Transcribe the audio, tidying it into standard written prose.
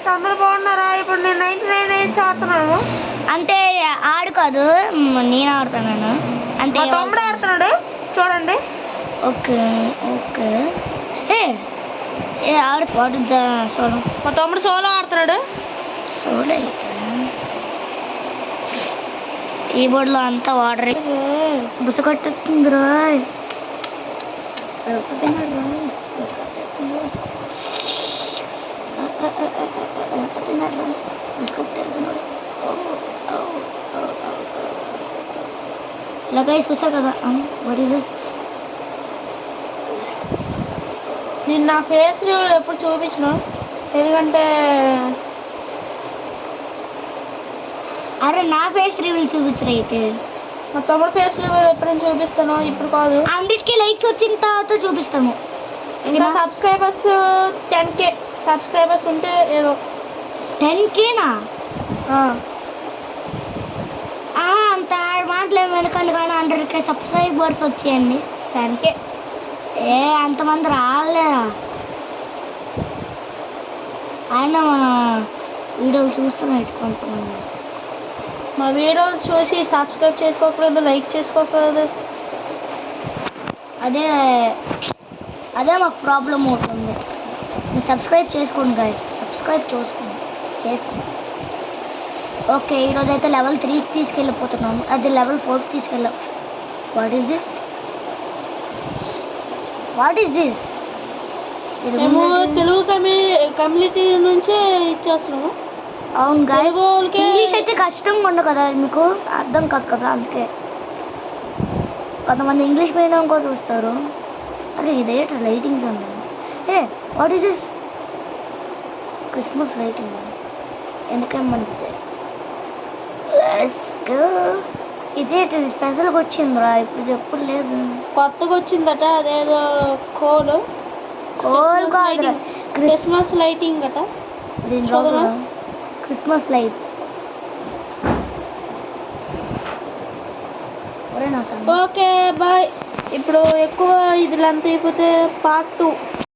Guys అందరూ బాగున్నారా? ఇప్పుడు నేను 99 డేస్ ఆడుతున్నాను. అంటే ఆడు కాదు, నేను ఆడుతున్నాను. అంటే మా తమ్ముడు ఆడుతున్నాడు చూడండి. ఓకే ఓకే ఏ ఆడు వాడు సోలో. మా తమ్ముడు సోలో ఆడుతున్నాడు. సోలో కీబోర్డ్లో అంతా వాడర్ బుసకొట్టేస్తుంది రాయ్. ఇలాగ చూసా కదా. What is this? నేను నా ఫేస్ రివ్యూలు ఎప్పుడు చూపించిన, ఎందుకంటే అరే నా ఫేస్ రివ్యూలు చూపించరు అయితే. మా తమ్ముడు ఫేస్ రివ్యూలు ఎప్పుడైనా చూపిస్తాను, ఇప్పుడు కాదు. అన్నిటికీ లైక్స్ వచ్చిన తర్వాత చూపిస్తాము. ఇంకా సబ్స్క్రైబర్స్ 10K సబ్స్క్రైబర్స్ ఉంటే ఏదో 10Kనా? అంత మాటలేము వెనకండి, కానీ 100K సబ్స్క్రైబర్స్ వచ్చాయండి. 10K అంతమంది రాలేరా? ఆయన మన వీడియోలు చూస్తున్నాయి కొంతమంది. మా వీడియోలు చూసి సబ్స్క్రైబ్ చేసుకోకూడదు, లైక్ చేసుకోకూడదు. అదే అదే మాకు ప్రాబ్లం అవుతుంది. మీరు సబ్స్క్రైబ్ చేసుకోండి గైస్, సబ్స్క్రైబ్ చేసుకోండి. ఓకే, ఈరోజు అయితే లెవెల్ 3కి తీసుకెళ్ళిపోతున్నాము. అది లెవెల్ 4కి తీసుకెళ్ళాం. What is this? మేము తెలుగు కమ్యూనిటీ నుంచే ఇచ్చేస్తున్నాము. అవును గైస్, ఇంగ్లీష్ అయితే కష్టంగా ఉండదు కదా, మీకు అర్థం కాదు కదా, అందుకే కొంతమంది ఇంగ్లీష్ మీడియం కూడా చూస్తారు. అరే ఇదేంటి లైటింగ్స్ ఉంది. What is this? Christmas lighting. ఎందుకేం మంచిది. ఇదేంటి స్పెషల్గా వచ్చిందిరా, ఇప్పుడు ఎప్పుడు లేదు. కొత్తగా వచ్చిందట, అదేదో కాదు క్రిస్మస్ లైటింగ్ అట. Christmas lights. Okay bye. ఇప్పుడు ఎక్కువ ఇది లెంత్ అయిపోతే పార్ట్ 2.